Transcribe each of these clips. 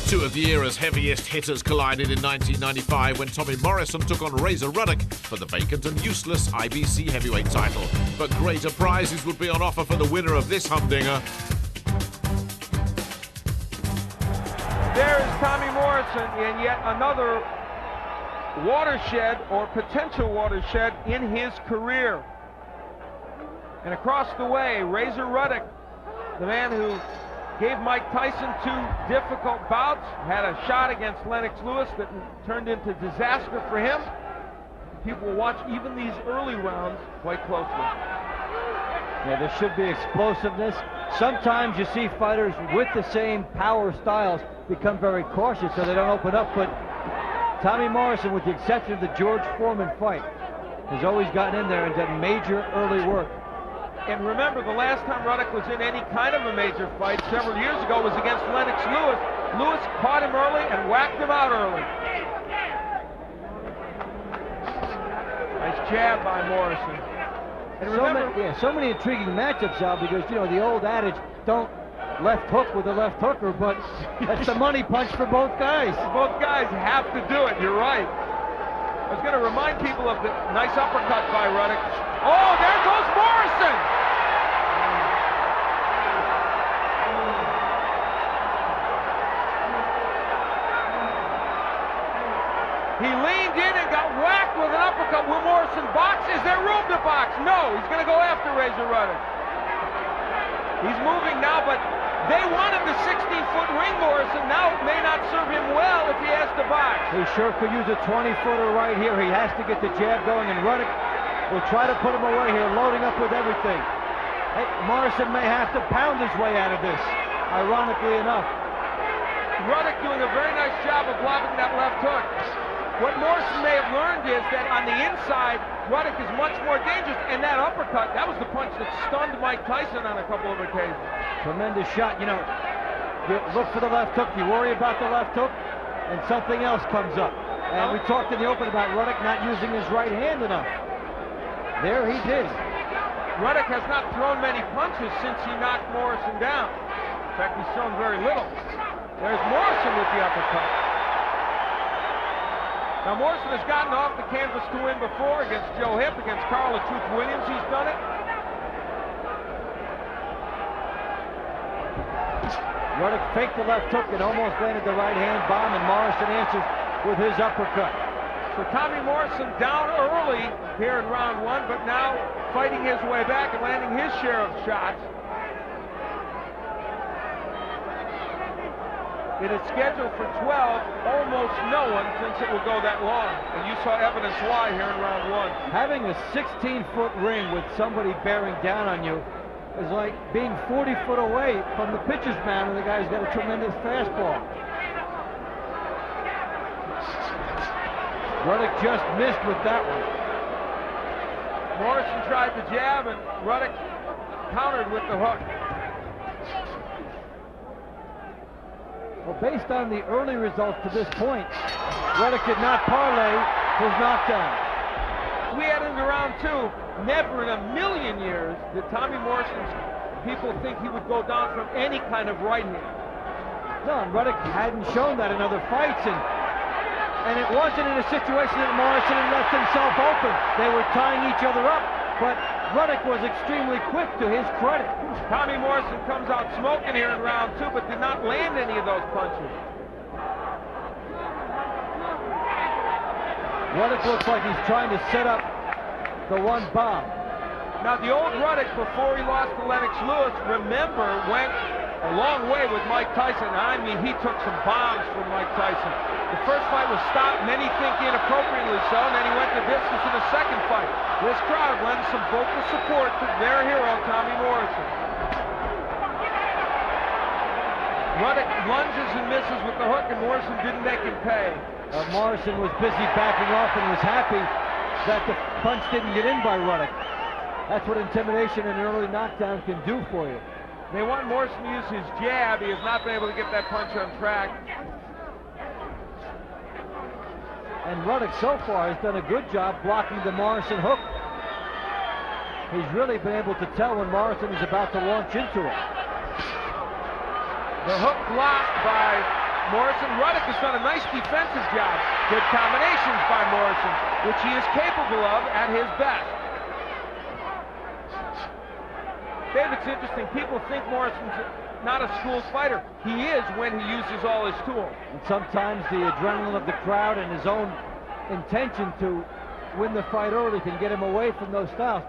Two of the era's heaviest hitters collided in 1995 when Tommy Morrison took on Razor Ruddock for the vacant and useless IBC heavyweight title. But greater prizes would be on offer for the winner of this humdinger. There is Tommy Morrison in yet another watershed or potential watershed in his career. And across the way, Razor Ruddock, the man who gave Mike Tyson two difficult bouts, had a shot against Lennox Lewis that turned into disaster for him. People will watch even these early rounds quite closely. Yeah, there should be explosiveness. Sometimes you see fighters with the same power styles become very cautious so they don't open up, but Tommy Morrison, with the exception of the George Foreman fight, has always gotten in there and done major early work. And remember, the last time Ruddock was in any kind of a major fight several years ago was against Lennox Lewis. Lewis caught him early and whacked him out early. Nice jab by Morrison. And remember, so many intriguing matchups, Al, because, you know, the old adage, don't left hook with a left hooker, but that's the money punch for both guys. Both guys have to do it, you're right. I was going to remind people of the nice uppercut by Ruddock. Oh, there goes Morrison! He leaned in and got whacked with an uppercut. Will Morrison box? Is there room to box? No, he's going to go after Razor Ruddock. He's moving now, but they wanted the 16-foot ring, Morrison. Now it may not serve him well if he has to box. He sure could use a 20-footer right here. He has to get the jab going, and Ruddock will try to put him away here, loading up with everything. Hey, Morrison may have to pound his way out of this, ironically enough. Ruddock doing a very nice job of blocking that left hook. What Morrison may have learned is that on the inside, Ruddock is much more dangerous, and that uppercut, that was the punch that stunned Mike Tyson on a couple of occasions. Tremendous shot. You know, you look for the left hook, you worry about the left hook, and something else comes up. And we talked in the open about Ruddock not using his right hand enough. There he did. Ruddock has not thrown many punches since he knocked Morrison down. In fact, he's thrown very little. There's Morrison with the uppercut. Now, Morrison has gotten off the canvas to win before against Joe Hipp, against Carl the Truth Williams. He's done it. Ruddock faked the left hook and almost landed the right hand bomb, and Morrison answers with his uppercut. So Tommy Morrison down early here in round one, but now fighting his way back and landing his share of shots. It is scheduled for 12, almost no one thinks it will go that long. And you saw evidence why here in round one. Having a 16-foot ring with somebody bearing down on you is like being 40 foot away from the pitcher's mound, and the guy's got a tremendous fastball. Ruddock just missed with that one. Morrison tried the jab, and Ruddock countered with the hook. Well, based on the early results to this point, Ruddock did not parlay his knockdown. We head into round two. Never in a million years did Tommy Morrison's people think he would go down from any kind of right hand. No, and Ruddock hadn't shown that in other fights, and it wasn't in a situation that Morrison had left himself open. They were tying each other up, but Ruddock was extremely quick, to his credit. Tommy Morrison comes out smoking here in round two, but did not land any of those punches. Ruddock looks like he's trying to set up the one bomb. Now, the old Ruddock, before he lost to Lennox Lewis, remember, went a long way with Mike Tyson. I mean, he took some bombs from Mike Tyson. The first fight was stopped, many think inappropriately so, and then he went the distance in the second fight. This crowd lends some vocal support to their hero, Tommy Morrison. Ruddock lunges and misses with the hook, and Morrison didn't make him pay. Morrison was busy backing off and was happy that the punch didn't get in by Ruddock. That's what intimidation and an early knockdown can do for you. They want Morrison to use his jab. He has not been able to get that punch on track. And Ruddock so far has done a good job blocking the Morrison hook. He's really been able to tell when Morrison is about to launch into it. The hook blocked by Morrison. Ruddock has done a nice defensive job. Good combinations by Morrison, which he is capable of at his best. Dave, it's interesting. People think Morrison's not a school fighter. He is when he uses all his tools. And sometimes the adrenaline of the crowd and his own intention to win the fight early can get him away from those styles.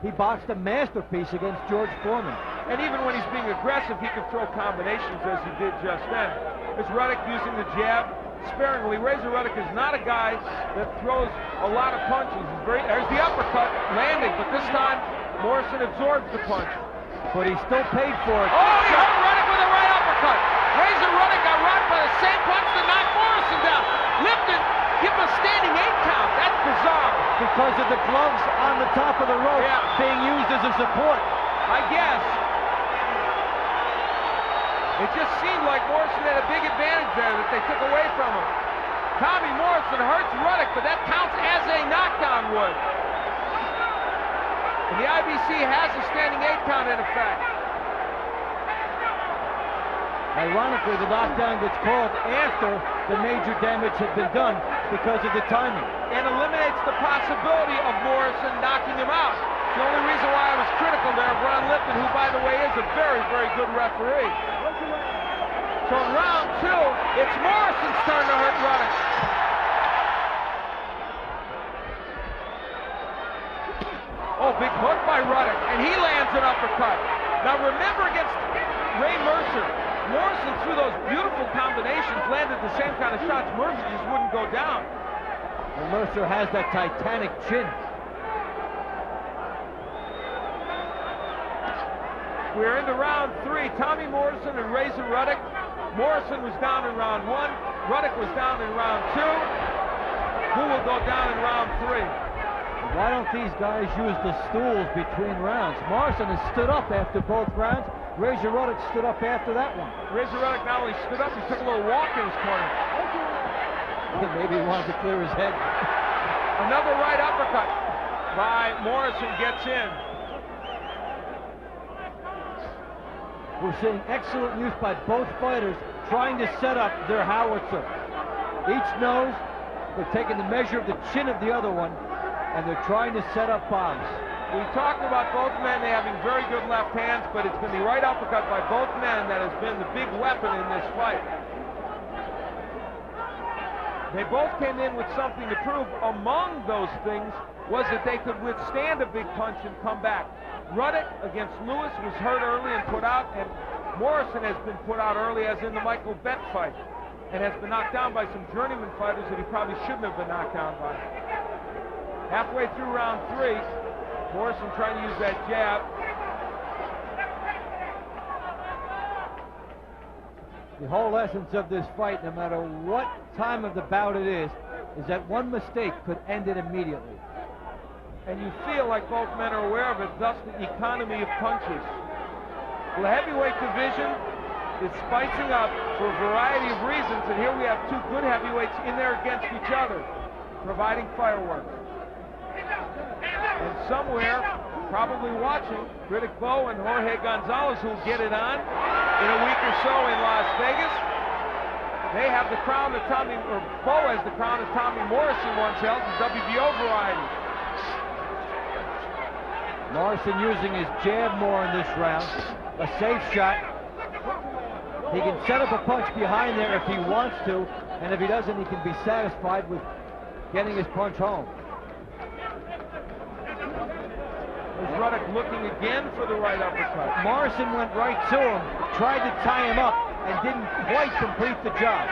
He boxed a masterpiece against George Foreman. And even when he's being aggressive, he can throw combinations as he did just then. It's Ruddock using the jab sparingly. Razor Ruddock is not a guy that throws a lot of punches. There's the uppercut landing, but this time Morrison absorbs the punch. But he still paid for it. Oh, he hurt Ruddock with a right uppercut. Razor Ruddock got rocked by the same punch that knocked Morrison down. Lifted, give him a standing 8 count. That's bizarre. Because of the gloves on the top of the rope being used as a support. I guess. It just seemed like Morrison had a big advantage there that they took away from him. Tommy Morrison hurts Ruddock, but that counts as a knockdown would. And the IBC has a standing 8 count in effect. Ironically, the knockdown gets called after the major damage had been done because of the timing. And eliminates the possibility of Morrison knocking him out. The only reason why I was critical there of Ron Lipton, who, by the way, is a very, very good referee. So in round 2, it's Morrison's turn to hurt Ruddock. Oh, big hook by Ruddock, and he lands an uppercut. Now remember against Ray Mercer, Morrison threw those beautiful combinations, landed the same kind of shots. Mercer just wouldn't go down. And Mercer has that titanic chin. We're into round 3. Tommy Morrison and Razor Ruddock. Morrison was down in round 1. Ruddock was down in round 2. Who will go down in round 3? Why don't these guys use the stools between rounds? Morrison has stood up after both rounds. Razor Ruddock stood up after that one. Razor Ruddock not only stood up, he took a little walk in his corner. Maybe he wanted to clear his head. Another right uppercut by Morrison gets in. We're seeing excellent use by both fighters trying to set up their howitzer. Each knows they're taking the measure of the chin of the other one, and they're trying to set up bombs. We talked about both men having very good left hands, but it's been the right uppercut by both men that has been the big weapon in this fight. They both came in with something to prove. Among those things was that they could withstand a big punch and come back. Ruddock against Lewis was hurt early and put out, and Morrison has been put out early, as in the Michael Bett fight, and has been knocked down by some journeyman fighters that he probably shouldn't have been knocked down by. Halfway through round 3, Morrison trying to use that jab. The whole essence of this fight, no matter what time of the bout it is that one mistake could end it immediately. And you feel like both men are aware of it, thus the economy of punches. Well, the heavyweight division is spicing up for a variety of reasons, and here we have two good heavyweights in there against each other, providing fireworks. And somewhere, probably watching, Riddick Bowe and Jorge Gonzalez, who'll get it on in a week or so in Las Vegas. They have the crown that Bowe has the crown that Tommy Morrison once held, the WBO variety. Morrison using his jab more in this round. A safe shot. He can set up a punch behind there if he wants to, and if he doesn't, he can be satisfied with getting his punch home. Is Ruddock looking again for the right uppercut? Morrison went right to him, tried to tie him up, and didn't quite complete the job.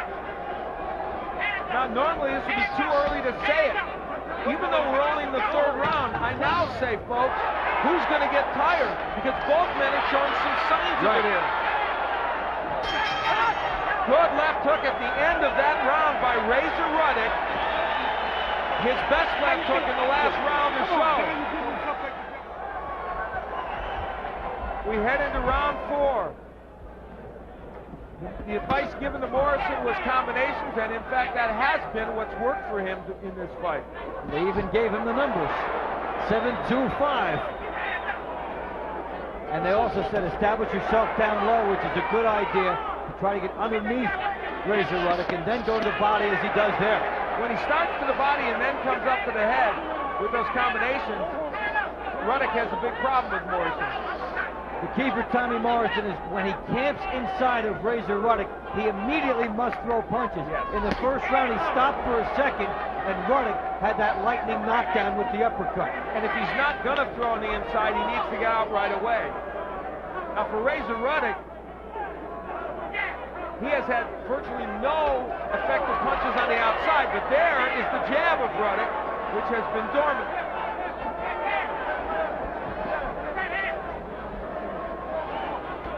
Now, normally this would be too early to say it. Even though we're only in the 3rd round, I now say, folks, who's going to get tired? Because both men are showing some signs of it here. Good left hook at the end of that round by Razor Ruddock. His best left hook in the last round or so. We head into round 4. The advice given to Morrison was combinations, and in fact that has been what's worked for him in this fight. They even gave him the numbers, 7-2-5. And they also said establish yourself down low, which is a good idea, to try to get underneath Razor Ruddock and then go to the body as he does there. When he starts to the body and then comes up to the head with those combinations, Ruddock has a big problem with Morrison. The key for Tommy Morrison is when he camps inside of Razor Ruddock, he immediately must throw punches. Yes. In the first round, he stopped for a second, and Ruddock had that lightning knockdown with the uppercut. And if he's not going to throw on the inside, he needs to get out right away. Now for Razor Ruddock, he has had virtually no effective punches on the outside, but there is the jab of Ruddock, which has been dormant.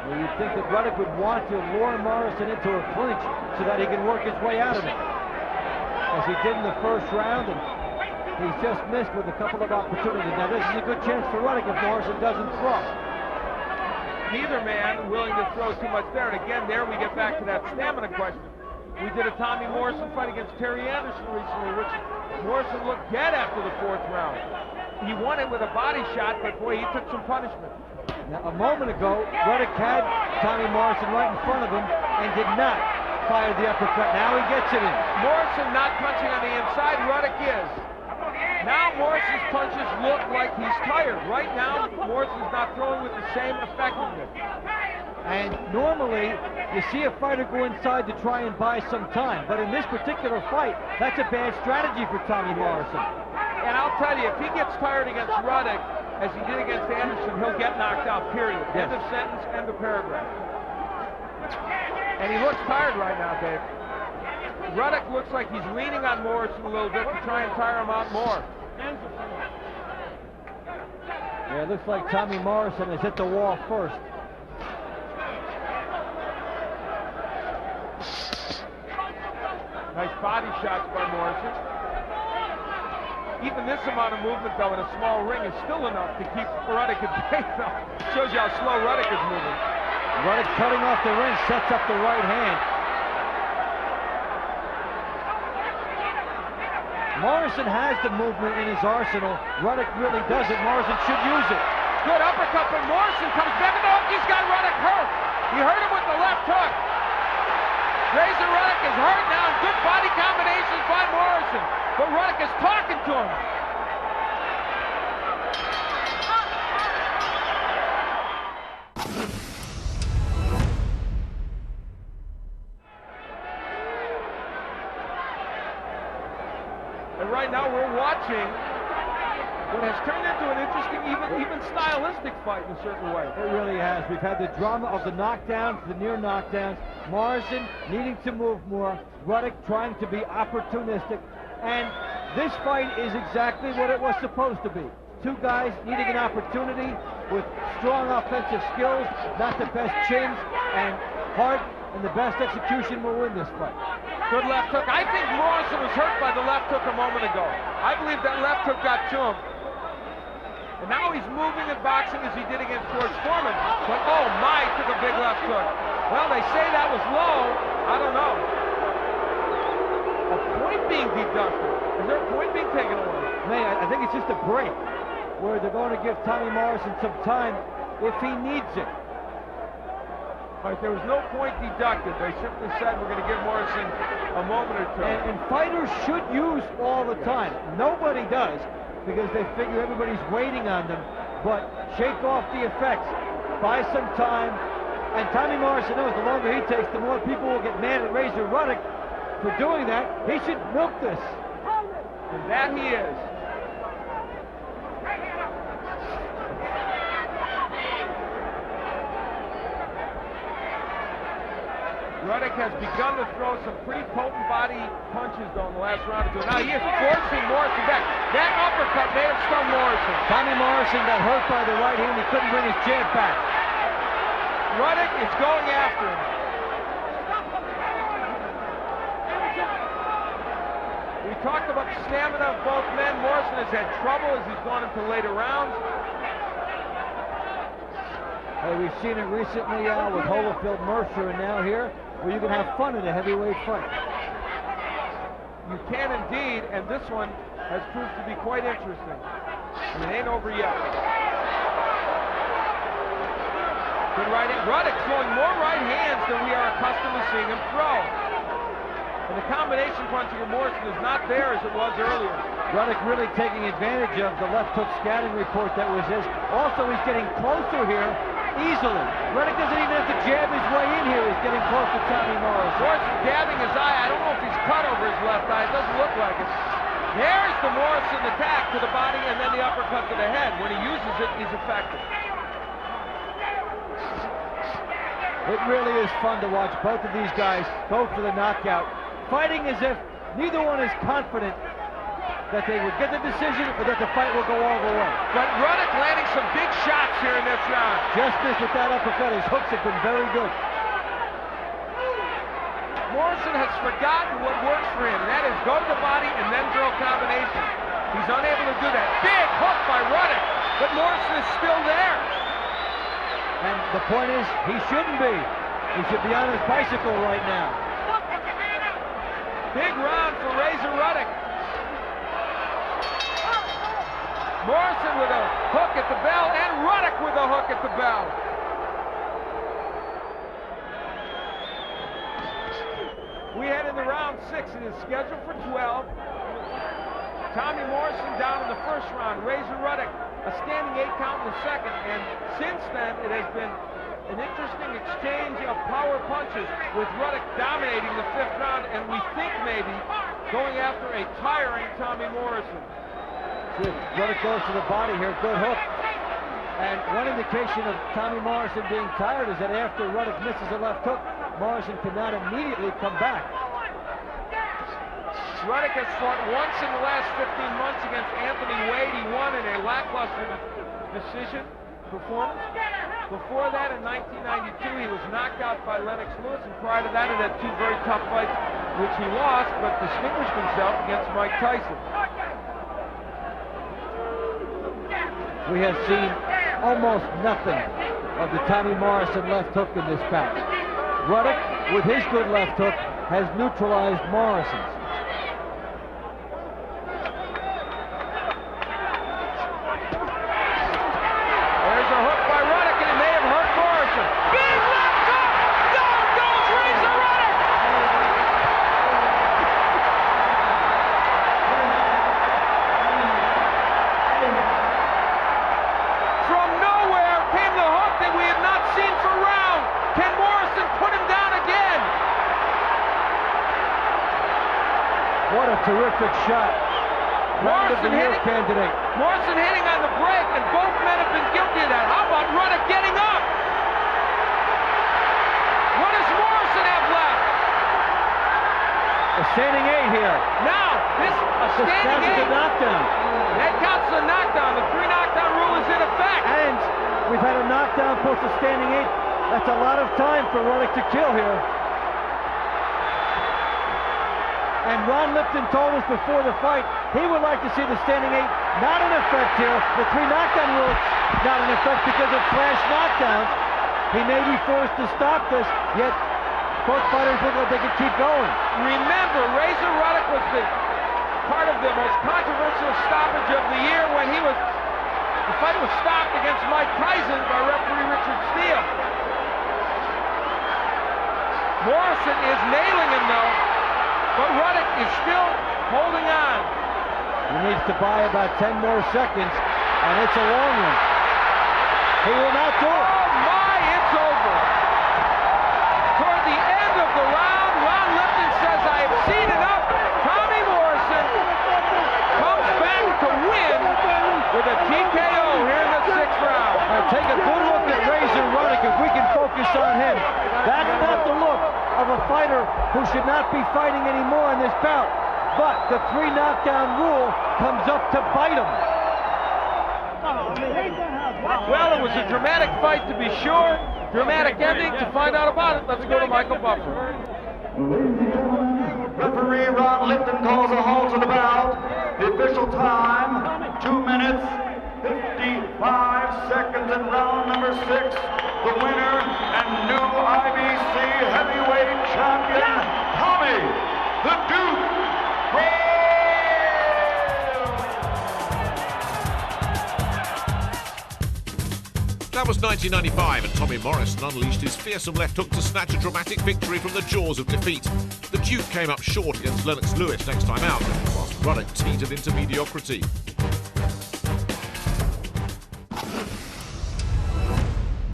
Well, you'd think that Ruddock would want to lure Morrison into a clinch so that he can work his way out of it, as he did in the first round, and he's just missed with a couple of opportunities. Now this is a good chance for Ruddock if Morrison doesn't throw. Neither man willing to throw too much there, and again, there we get back to that stamina question. We did a Tommy Morrison fight against Terry Anderson recently, which Morrison looked dead after the fourth round. He won it with a body shot, but boy, he took some punishment. Now, a moment ago, Ruddock had Tommy Morrison right in front of him and did not fire the uppercut. Now he gets it in. Morrison not punching on the inside, Ruddock is. Now Morrison's punches look like he's tired. Right now, Morrison's not throwing with the same effectiveness. And normally, you see a fighter go inside to try and buy some time. But in this particular fight, that's a bad strategy for Tommy Morrison. And I'll tell you, if he gets tired against Ruddock, as he did against Anderson, he'll get knocked out, period. Yes. End of sentence, end of paragraph. And he looks tired right now, Dave. Ruddock looks like he's leaning on Morrison a little bit to try and tire him out more. Yeah, it looks like Tommy Morrison has hit the wall first. Nice body shots by Morrison. Even this amount of movement, though, in a small ring is still enough to keep Ruddock at bay, though. Shows you how slow Ruddock is moving. Ruddock cutting off the ring, sets up the right hand. Morrison has the movement in his arsenal. Ruddock really doesn't. Morrison should use it. Good uppercut, but Morrison comes back. Oh, he's got Ruddock hurt. He hurt him with the left hook. Razor Ruddock is hurt now. Good body combinations by Morrison. But Ruddock is talking to him. And right now we're watching what has turned into an interesting, even stylistic fight in a certain way. It really has. We've had the drama of the knockdowns, the near knockdowns. Morrison needing to move more. Ruddock trying to be opportunistic. And this fight is exactly what it was supposed to be. Two guys needing an opportunity with strong offensive skills, not the best chins, and heart and the best execution will win this fight. Good left hook. I think Morrison was hurt by the left hook a moment ago. I believe that left hook got to him. And now he's moving in boxing as he did against George Foreman. But oh my, took a big left hook. Well, they say that was low. I don't know. A point being deducted. Is there a point being taken away? Man, I think it's just a break where they're going to give Tommy Morrison some time if he needs it. Right, there was no point deducted. They simply said we're going to give Morrison a moment or two. And fighters should use all the time. Nobody does because they figure everybody's waiting on them. But shake off the effects. Buy some time. And Tommy Morrison knows the longer he takes, the more people will get mad at Razor Ruddock for doing that. He should milk this. And that he is. Ruddock has begun to throw some pretty potent body punches, though, in the last round or two. Now he is forcing Morrison back. That uppercut may have stunned Morrison. Tommy Morrison got hurt by the right hand. He couldn't bring his jab back. Ruddock is going after him. We talked about the stamina of both men. Morrison has had trouble as he's gone into later rounds. Hey, we've seen it recently with Holyfield Mercer, and now here, where you can have fun in a heavyweight fight. You can indeed, and this one has proved to be quite interesting. And it ain't over yet. Good right hand. Ruddock throwing more right hands than we are accustomed to seeing him throw. And the combination punching of Morrison is not there as it was earlier. Ruddock really taking advantage of the left hook scouting report that was his. Also, he's getting closer here easily. Ruddock doesn't even have to jab his way in here. He's getting close to Tommy Morrison. Morrison dabbing his eye. I don't know if he's cut over his left eye. It doesn't look like it. There's the Morrison attack to the body and then the uppercut to the head. When he uses it, he's effective. It really is fun to watch both of these guys go for the knockout, fighting as if neither one is confident that they would get the decision or that the fight will go all the way. But Ruddock landing some big shots here in this round. Just missed with that uppercut. His hooks have been very good. Morrison has forgotten what works for him, and that is go to the body and then throw combination. He's unable to do that. Big hook by Ruddock, but Morrison is still there. And the point is, he shouldn't be. He should be on his bicycle right now. Big round for Razor Ruddock. Morrison with a hook at the bell, and Ruddock with a hook at the bell. We head into round 6. It is scheduled for 12. Tommy Morrison down in the first round. Razor Ruddock a standing 8 count in the second. And since then, it has been an interesting exchange of power punches with Ruddock dominating the 5th round, and we think maybe going after a tiring Tommy Morrison. Good. Ruddock goes to the body here. Good hook. And one indication of Tommy Morrison being tired is that after Ruddock misses a left hook, Morrison cannot immediately come back. Ruddock has fought once in the last 15 months against Anthony Wade. He won in a lackluster decision performance. Before that, in 1992, he was knocked out by Lennox Lewis, and prior to that, he had 2 very tough fights, which he lost, but distinguished himself against Mike Tyson. We have seen almost nothing of the Tommy Morrison left hook in this bout. Ruddock, with his good left hook, has neutralized Morrison's. There's a hook by Ruddock, and it may have hurt Morrison. Big left hook! Down goes Razor Ruddock! From nowhere came the hook that we have not seen for rounds. Can Morrison put him down again? What a terrific shot. Round of the year candidate. Morrison hitting on the break, and both men have been guilty of that. How about Ruddock getting up? What does Morrison have left? A standing 8 here. Now, this a standing 8. A knockdown. That counts as a knockdown. The 3 knockdown rule is in effect. And we've had a knockdown plus a standing 8. That's a lot of time for Ruddock to kill here. And Ron Lipton told us before the fight he would like to see the standing 8 not in effect here. The 3 knockdown rule not in effect because of flash knockdowns. He may be forced to stop this, yet both fighters look like they can keep going. Remember, Razor Ruddock was the part of the most controversial stoppage of the year when the fight was stopped against Mike Tyson by referee Richard Steele. Morrison is nailing him though, but Ruddock is still holding on. He needs to buy about 10 more seconds, and it's a long one. He will not do it. Oh my, it's over. Toward the end of the round, Ron Lipton says, I have seen enough. Tommy Morrison comes back to win with a TKO here in the 6th round. Now take a good look at Razor Ruddock if we can focus on him. That's not the look of a fighter who should not be fighting anymore in this bout. But the 3 knockdown rule comes up to bite him. Well, it was a dramatic fight to be sure. Dramatic ending. To find out about it, let's go to Michael Buffer. Referee Ron Lipton calls a halt to the bout. The official time, 2 minutes, 55 seconds in round number 6. The winner and new IBC heavyweight champion, Tommy the Duke. That was was 1995 and Tommy Morrison unleashed his fearsome left hook to snatch a dramatic victory from the jaws of defeat. The Duke came up short against Lennox Lewis next time out, whilst Ruddock teetered into mediocrity.